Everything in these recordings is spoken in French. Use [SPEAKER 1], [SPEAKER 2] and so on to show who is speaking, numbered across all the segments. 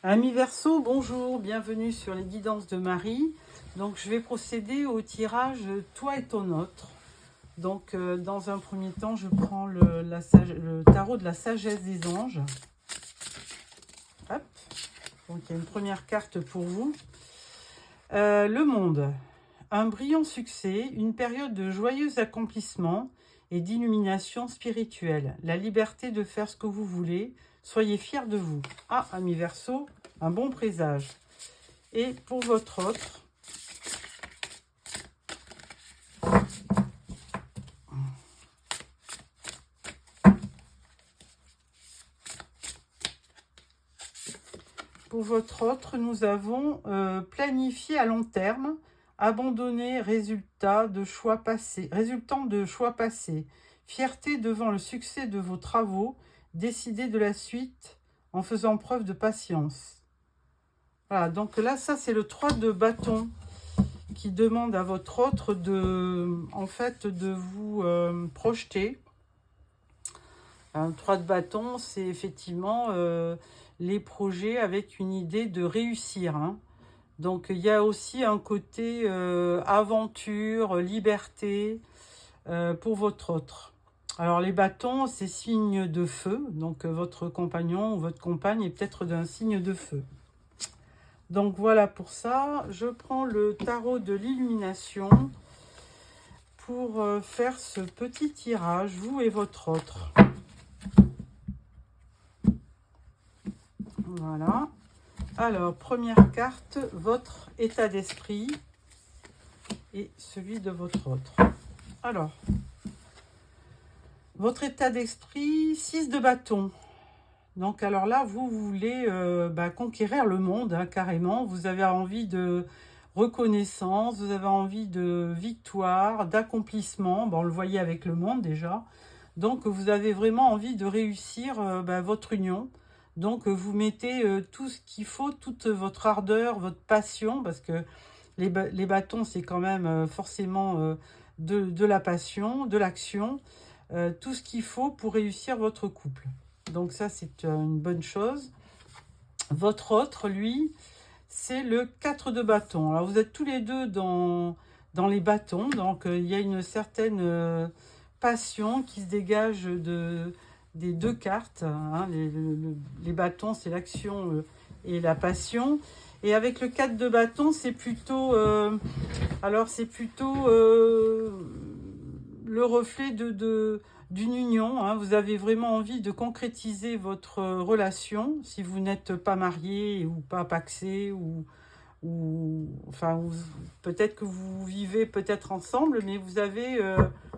[SPEAKER 1] Amis Verseau, bonjour, bienvenue sur les guidances de Marie. Donc je vais procéder au tirage Toi et ton autre. Donc dans un premier temps, je prends le tarot de la sagesse des anges. Hop. Donc il y a une première carte pour vous. Le monde. Un brillant succès, une période de joyeux accomplissement et d'illumination spirituelle. La liberté de faire ce que vous voulez. Soyez fiers de vous. Ah, amis Verseau, un bon présage. Et pour votre autre, nous avons planifié à long terme, abandonner résultant de choix passés, fierté devant le succès de vos travaux, décider de la suite en faisant preuve de patience. Voilà, donc là, ça c'est le 3 de bâton qui demande à votre autre de vous projeter. Un 3 de bâton, c'est effectivement les projets avec une idée de réussir. Donc il y a aussi un côté aventure, liberté pour votre autre. Alors les bâtons, c'est signe de feu. Donc votre compagnon ou votre compagne est peut-être d'un signe de feu. Donc voilà pour ça. Je prends le tarot de l'illumination pour faire ce petit tirage, vous et votre autre. Voilà. Alors, première carte, votre état d'esprit et celui de votre autre. Alors, votre état d'esprit, 6 de bâton. Donc, alors là, vous voulez conquérir le monde, carrément. Vous avez envie de reconnaissance, vous avez envie de victoire, d'accomplissement. Bon, on le voyait avec le monde déjà. Donc, vous avez vraiment envie de réussir votre union. Donc, vous mettez tout ce qu'il faut, toute votre ardeur, votre passion, parce que les bâtons, c'est quand même forcément de la passion, de l'action, tout ce qu'il faut pour réussir votre couple. Donc ça, c'est une bonne chose. Votre autre, lui, c'est le 4 de bâton. Alors, vous êtes tous les deux dans les bâtons, donc il y a une certaine passion qui se dégage des deux cartes. Les bâtons, c'est l'action et la passion. Et avec le 4 de bâton, c'est plutôt, le reflet d'une union. Vous avez vraiment envie de concrétiser votre relation, si vous n'êtes pas marié ou pas pacsé, peut-être que vous vivez peut-être ensemble, mais vous avez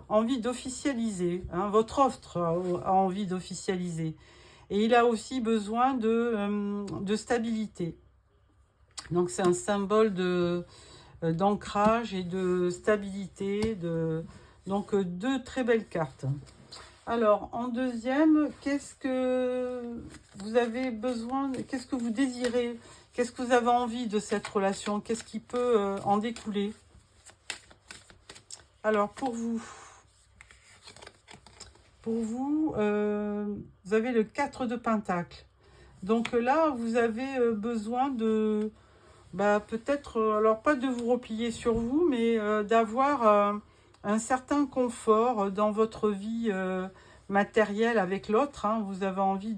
[SPEAKER 1] envie d'officialiser. Votre offre a envie d'officialiser. Et il a aussi besoin de stabilité. Donc c'est un symbole d'ancrage et de stabilité. Donc deux très belles cartes. Alors en deuxième, qu'est-ce que vous avez besoin, qu'est-ce que vous désirez, qu'est-ce que vous avez envie de cette relation, qu'est-ce qui peut en découler? Alors pour vous, vous avez le 4 de Pentacle. Donc là, vous avez besoin de, peut-être, alors pas de vous replier sur vous, mais d'avoir un certain confort dans votre vie matérielle avec l'autre. Vous avez envie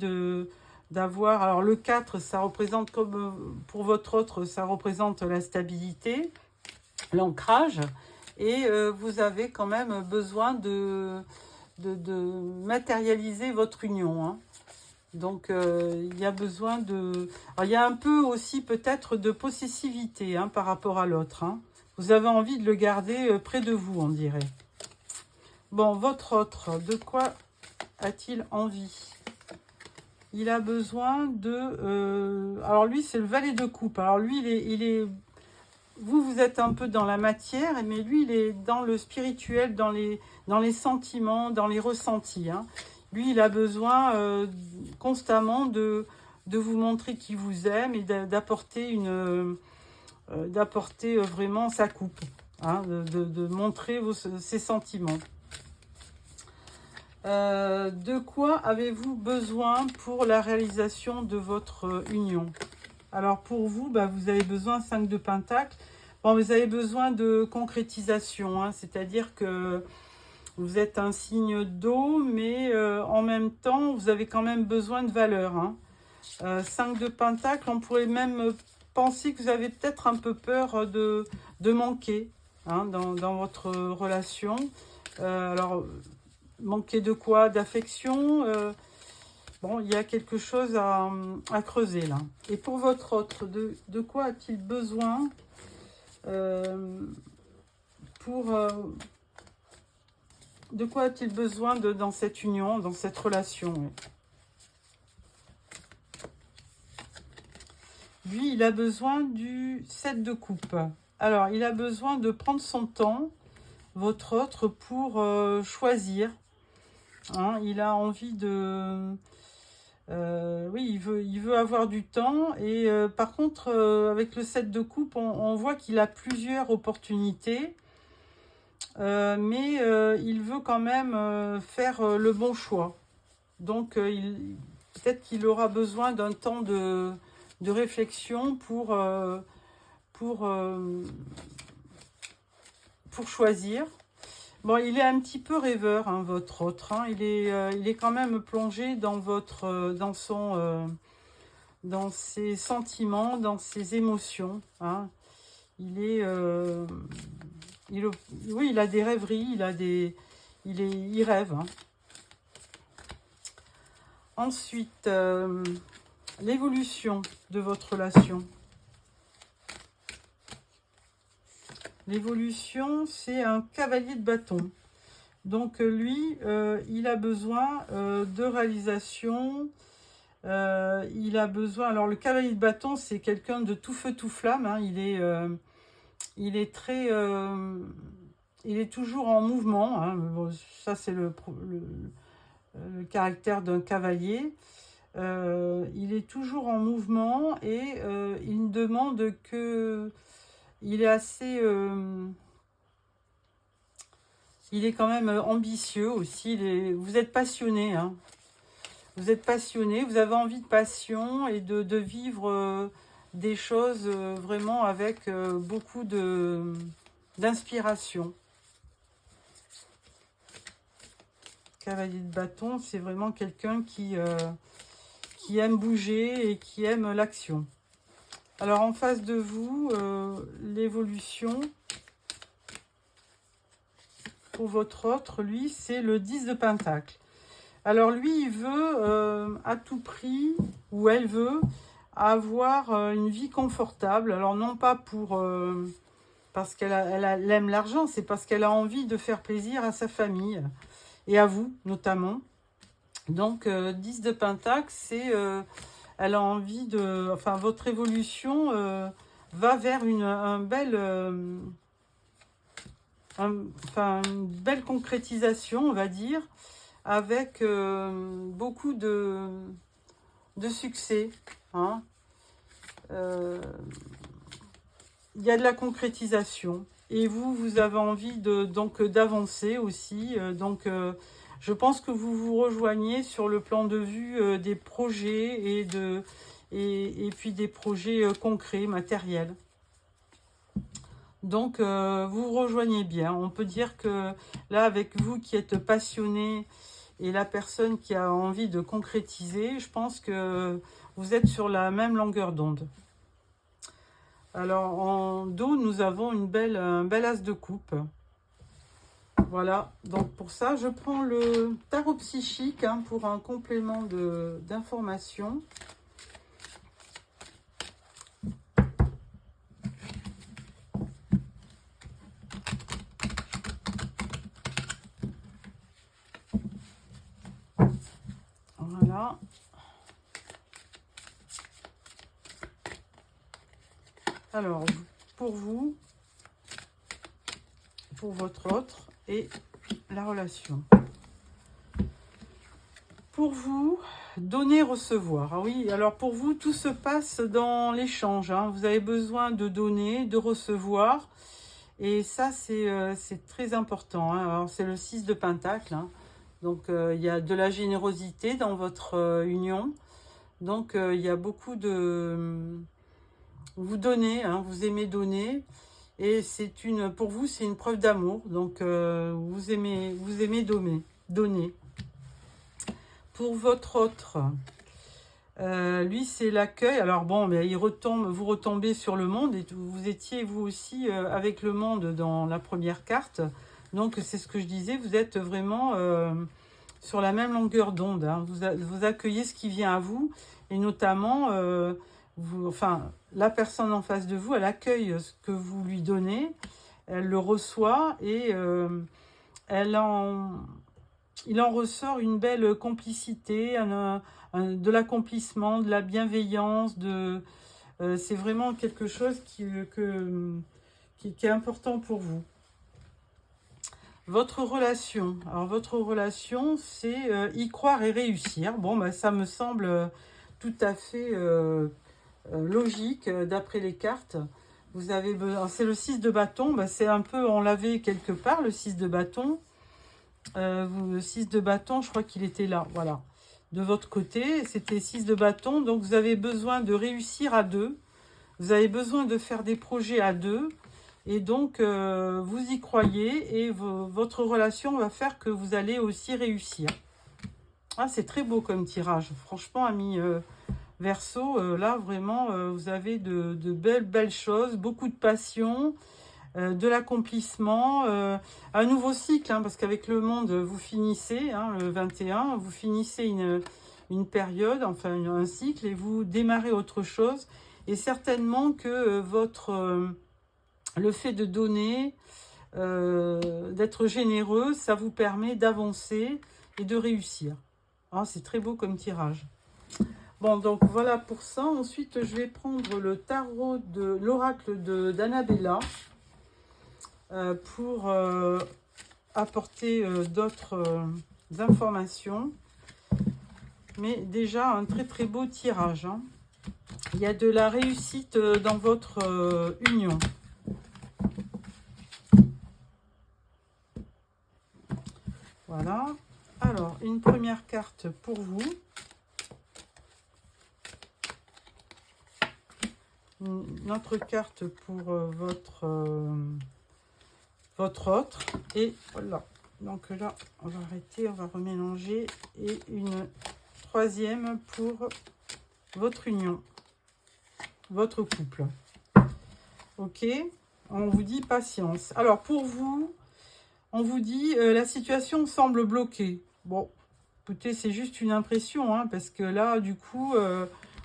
[SPEAKER 1] d'avoir, alors le 4, ça représente, comme pour votre autre, ça représente la stabilité, l'ancrage, et vous avez quand même besoin de matérialiser votre union. Donc, il y a besoin de... Alors, il y a un peu aussi peut-être de possessivité par rapport à l'autre. Vous avez envie de le garder près de vous, on dirait. Bon, votre autre, de quoi a-t-il envie? Il a besoin de... alors, lui, c'est le valet de coupe. Alors, lui, il est... Vous êtes un peu dans la matière, mais lui, il est dans le spirituel, dans les sentiments, dans les ressentis. Lui, il a besoin constamment de vous montrer qu'il vous aime et d'apporter vraiment sa coupe, de montrer ses sentiments. De quoi avez-vous besoin pour la réalisation de votre union? Alors pour vous, bah, vous avez besoin 5 de Pentacle. Bon, vous avez besoin de concrétisation, hein, c'est-à-dire que vous êtes un signe d'eau, mais en même temps, vous avez quand même besoin de valeur. Hein. 5 de Pentacle, on pourrait même penser que vous avez peut-être un peu peur de manquer, hein, dans votre relation. Alors, manquer de quoi? D'affection. Bon, il y a quelque chose à creuser là. Et pour votre autre, de quoi a-t-il besoin pour... de quoi a-t-il besoin dans cette union, dans cette relation? Oui. Lui, il a besoin du 7 de coupe. Alors, il a besoin de prendre son temps, votre autre, pour choisir. Hein, il a envie de... oui, il veut avoir du temps. Et par contre, avec le 7 de coupe, on voit qu'il a plusieurs opportunités. Mais il veut quand même faire le bon choix. Donc, peut-être qu'il aura besoin d'un temps de réflexion pour choisir. Bon, il est un petit peu rêveur, hein, votre autre. Hein. Il est quand même plongé dans dans ses sentiments, dans ses émotions. Hein. Oui, il a des rêveries, il rêve. Hein. Ensuite, l'évolution de votre relation. L'évolution, c'est un cavalier de bâton. Donc lui, il a besoin de réalisation. Il a besoin... Alors le cavalier de bâton, c'est quelqu'un de tout feu, tout flamme. Hein. Il est très... il est toujours en mouvement. Hein. Bon, ça, c'est le caractère d'un cavalier. Il est toujours en mouvement et il ne demande que... Il est assez... il est quand même ambitieux aussi. Vous êtes passionné. Hein. Vous êtes passionné, vous avez envie de passion et de vivre des choses vraiment avec beaucoup d'inspiration. Cavalier de bâton, c'est vraiment quelqu'un qui aime bouger et qui aime l'action. Alors en face de vous, l'évolution pour votre autre, lui, c'est le 10 de Pentacle. Alors lui, il veut à tout prix, ou elle veut, avoir une vie confortable. Alors non pas parce qu'elle aime l'argent, c'est parce qu'elle a envie de faire plaisir à sa famille, et à vous notamment. Donc 10 de Pentacle, c'est... elle a envie de... Enfin, votre évolution va vers une belle concrétisation, on va dire, avec beaucoup de succès. Hein. Il y a de la concrétisation. Et vous avez envie d'avancer aussi. Je pense que vous vous rejoignez sur le plan de vue des projets et puis des projets concrets, matériels. Donc, vous vous rejoignez bien. On peut dire que là, avec vous qui êtes passionné et la personne qui a envie de concrétiser, je pense que vous êtes sur la même longueur d'onde. Alors, en dos, nous avons un bel as de coupe. Voilà, donc pour ça, je prends le tarot psychique hein, pour un complément d'information. Voilà. Alors, pour vous, pour votre autre et la relation. Pour vous, donner, recevoir. Ah oui, alors pour vous, tout se passe dans l'échange. Hein. Vous avez besoin de donner, de recevoir. Et ça, c'est très important. Hein. Alors, c'est le 6 de Pentacle. Hein. Donc, il y a de la générosité dans votre union. Donc, il y a beaucoup de vous donnez, hein, vous aimez donner. Et pour vous, c'est une preuve d'amour. Donc, vous aimez donner. Pour votre autre, lui, c'est l'accueil. Alors bon, mais vous retombez sur le monde. Et vous étiez, vous aussi, avec le monde dans la première carte. Donc, c'est ce que je disais. Vous êtes vraiment sur la même longueur d'onde. Hein. Vous accueillez ce qui vient à vous. Et notamment, la personne en face de vous, elle accueille ce que vous lui donnez. Elle le reçoit et il en ressort une belle complicité, de l'accomplissement, de la bienveillance. C'est vraiment quelque chose qui est important pour vous. Votre relation. Alors, votre relation, c'est y croire et réussir. Bon, bah, ça me semble tout à fait logique d'après les cartes. Vous avez c'est le 6 de bâton. Bah, c'est un peu, on l'avait quelque part, le 6 de bâton. Le 6 de bâton, je crois qu'il était là. Voilà. De votre côté, c'était 6 de bâton. Donc, vous avez besoin de réussir à deux. Vous avez besoin de faire des projets à deux. Et donc, vous y croyez et votre relation va faire que vous allez aussi réussir. Ah, c'est très beau comme tirage. Franchement, ami Verseau, là, vraiment, vous avez de belles choses, beaucoup de passion, de l'accomplissement, un nouveau cycle, hein, parce qu'avec le monde, vous finissez, hein, le 21, vous finissez une période, enfin un cycle, et vous démarrez autre chose. Et certainement que le fait de donner, d'être généreux, ça vous permet d'avancer et de réussir. Ah, c'est très beau comme tirage. Bon, donc voilà pour ça. Ensuite, je vais prendre le tarot de l'oracle d'Annabella pour apporter d'autres informations. Mais déjà, un très très beau tirage. Hein. Il y a de la réussite dans votre union. Voilà. Alors, une première carte pour vous. Une autre carte pour votre autre. Et voilà. Donc là, on va arrêter, on va remélanger. Et une troisième pour votre union, votre couple. Ok. On vous dit patience. Alors, pour vous, on vous dit la situation semble bloquée. Bon, écoutez, c'est juste une impression, hein, parce que là, du coup,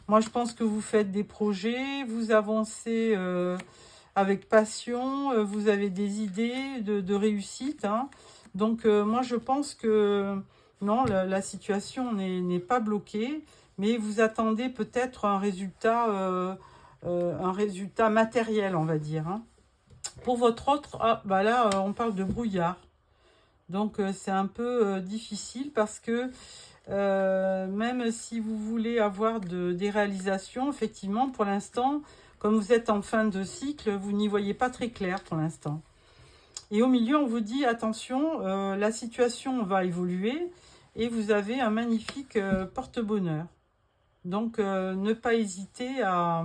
[SPEAKER 1] moi, je pense que vous faites des projets, vous avancez avec passion, vous avez des idées de réussite. Hein. Donc, moi, je pense que non, la situation n'est pas bloquée, mais vous attendez peut-être un résultat matériel, on va dire. Hein. Pour votre autre, bah là, on parle de brouillard. Donc, c'est un peu difficile parce que même si vous voulez avoir des réalisations, effectivement, pour l'instant, comme vous êtes en fin de cycle, vous n'y voyez pas très clair pour l'instant. Et au milieu, on vous dit, attention, la situation va évoluer et vous avez un magnifique porte-bonheur. Donc, ne pas hésiter à...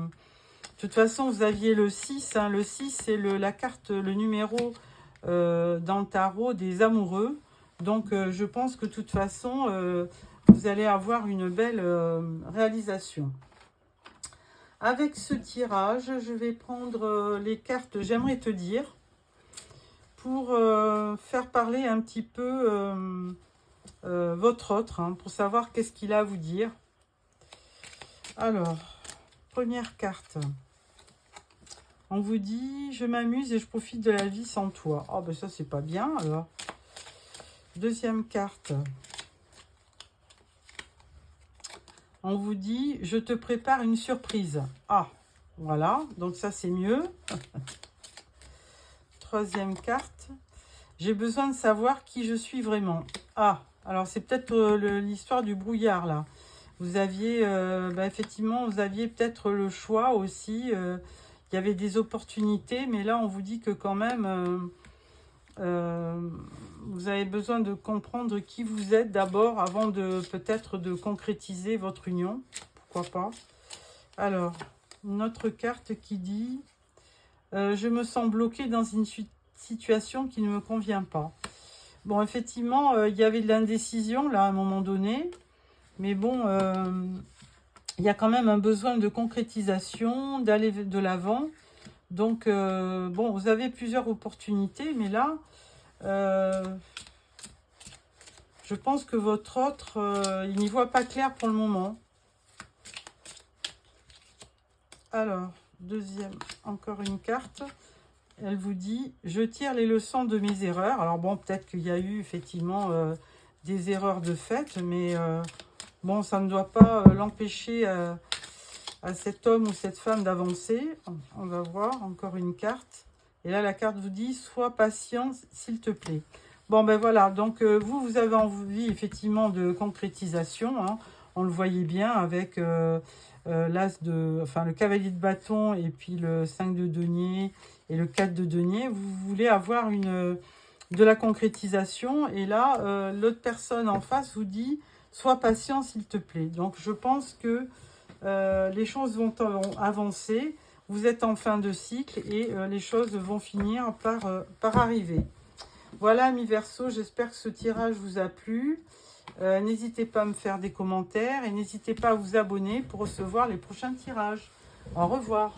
[SPEAKER 1] De toute façon, vous aviez le 6. Hein. Le 6, c'est la carte, le numéro dans le tarot des amoureux. Donc, je pense que de toute façon, vous allez avoir une belle réalisation. Avec ce tirage, je vais prendre les cartes « J'aimerais te dire » pour faire parler un petit peu votre autre, hein, pour savoir qu'est-ce qu'il a à vous dire. Alors, première carte. On vous dit, je m'amuse et je profite de la vie sans toi. Oh, ben ça, c'est pas bien, alors. Deuxième carte. On vous dit, je te prépare une surprise. Ah, voilà. Donc ça, c'est mieux. Troisième carte. J'ai besoin de savoir qui je suis vraiment. Ah, alors c'est peut-être l'histoire du brouillard, là. Vous aviez, effectivement, vous aviez peut-être le choix aussi. Il y avait des opportunités, mais là, on vous dit que quand même, vous avez besoin de comprendre qui vous êtes d'abord avant de peut-être de concrétiser votre union. Pourquoi pas? Alors, une autre carte qui dit je me sens bloquée dans une situation qui ne me convient pas. Bon, effectivement, il y avait de l'indécision là à un moment donné, mais bon, il y a quand même un besoin de concrétisation, d'aller de l'avant. Donc, bon, vous avez plusieurs opportunités, mais là, je pense que votre autre, il n'y voit pas clair pour le moment. Alors, deuxième, encore une carte. Elle vous dit, je tire les leçons de mes erreurs. Alors bon, peut-être qu'il y a eu effectivement des erreurs de fait, mais bon, ça ne doit pas l'empêcher à cet homme ou cette femme d'avancer. On va voir, encore une carte. Et là, la carte vous dit, sois patient, s'il te plaît. Bon, ben voilà, donc vous avez envie effectivement de concrétisation, hein. On le voyait bien avec le cavalier de bâton et puis le 5 de denier et le 4 de denier. Vous voulez avoir de la concrétisation et là, l'autre personne en face vous dit « Sois patient s'il te plaît ». Donc, je pense que les choses vont avancer. Vous êtes en fin de cycle et les choses vont finir par arriver. Voilà, amis Verseau, j'espère que ce tirage vous a plu. N'hésitez pas à me faire des commentaires et n'hésitez pas à vous abonner pour recevoir les prochains tirages. Au revoir.